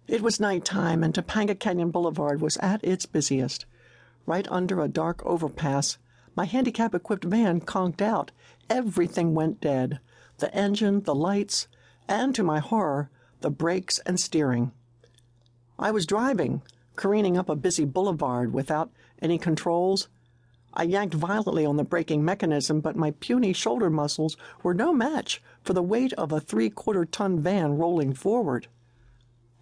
It was nighttime, and Topanga Canyon Boulevard was at its busiest. Right under a dark overpass, my handicap-equipped van conked out. Everything went dead. The engine, the lights, and, to my horror, the brakes and steering. I was driving, careening up a busy boulevard without any controls. I yanked violently on the braking mechanism, but my puny shoulder muscles were no match for the weight of a 3/4-ton van rolling forward.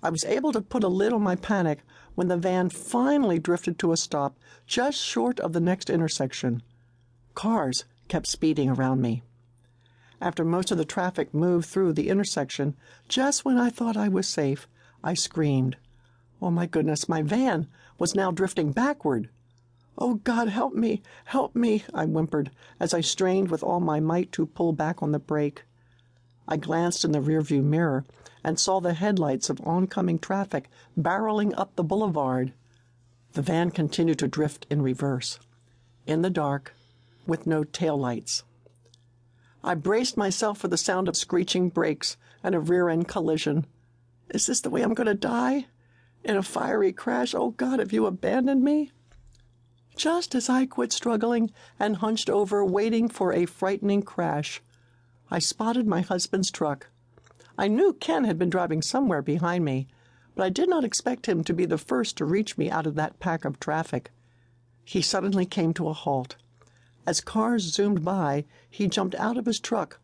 I was able to put a lid on my panic when the van finally drifted to a stop just short of the next intersection. Cars kept speeding around me. After most of the traffic moved through the intersection, just when I thought I was safe, I screamed. Oh my goodness, my van was now drifting backward. "Oh God, help me, I whimpered as I strained with all my might to pull back on the brake. I glanced in the rearview mirror and saw the headlights of oncoming traffic barreling up the boulevard. The van continued to drift in reverse, in the dark, with no taillights. I braced myself for the sound of screeching brakes and a rear-end collision. Is this the way I'm going to die? In a fiery crash? Oh God, have you abandoned me? Just as I quit struggling and hunched over, waiting for a frightening crash, I spotted my husband's truck. I knew Ken had been driving somewhere behind me, but I did not expect him to be the first to reach me out of that pack of traffic. He suddenly came to a halt. As cars zoomed by, he jumped out of his truck,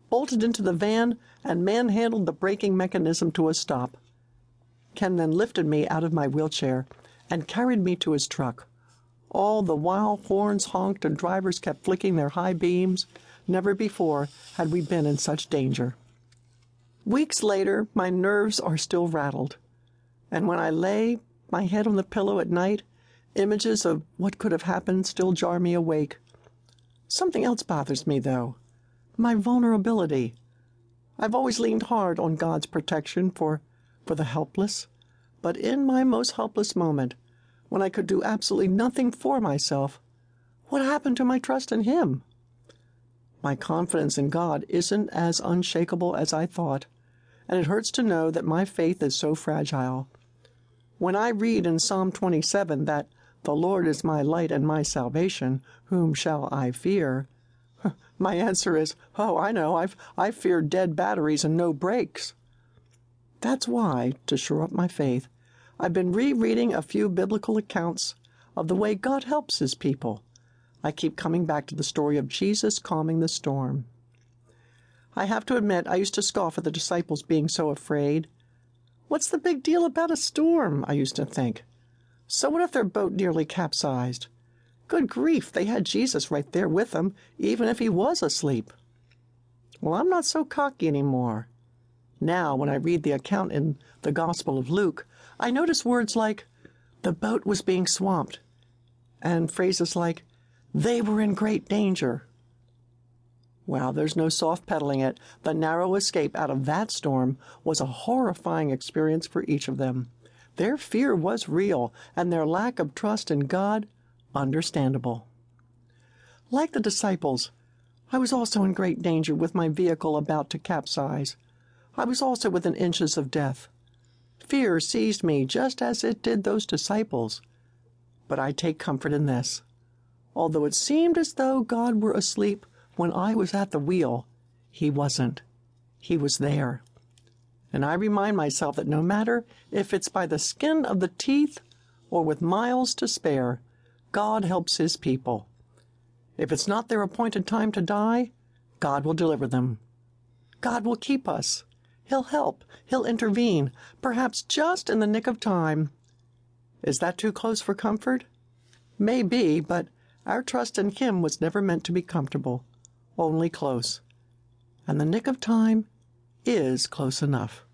bolted into the van, and manhandled the braking mechanism to a stop. Ken then lifted me out of my wheelchair and carried me to his truck. All the while, horns honked and drivers kept flicking their high beams. Never before had we been in such danger. Weeks later, my nerves are still rattled. And when I lay my head on the pillow at night, images of what could have happened still jar me awake. Something else bothers me, though. My vulnerability. I've always leaned hard on God's protection for the helpless. But in my most helpless moment, when I could do absolutely nothing for myself, what happened to my trust in Him? My confidence in God isn't as unshakable as I thought, and it hurts to know that my faith is so fragile. When I read in Psalm 27 that the Lord is my light and my salvation, whom shall I fear? My answer is, oh, I know, I've feared dead batteries and no brakes. That's why, to shore up my faith, I've been rereading a few biblical accounts of the way God helps His people. I keep coming back to the story of Jesus calming the storm. I have to admit, I used to scoff at the disciples being so afraid. What's the big deal about a storm, I used to think. So what if their boat nearly capsized? Good grief, they had Jesus right there with them, even if He was asleep. Well, I'm not so cocky anymore. Now, when I read the account in the Gospel of Luke, I notice words like, the boat was being swamped, and phrases like, they were in great danger. Well, there's no soft-pedaling it. The narrow escape out of that storm was a horrifying experience for each of them. Their fear was real, and their lack of trust in God, understandable. Like the disciples, I was also in great danger with my vehicle about to capsize. I was also within inches of death. Fear seized me just as it did those disciples. But I take comfort in this. Although it seemed as though God were asleep when I was at the wheel, He wasn't. He was there. And I remind myself that no matter if it's by the skin of the teeth or with miles to spare, God helps His people. If it's not their appointed time to die, God will deliver them. God will keep us. He'll help. He'll intervene, perhaps just in the nick of time. Is that too close for comfort? Maybe, but our trust in Him was never meant to be comfortable, only close. And the nick of time is close enough.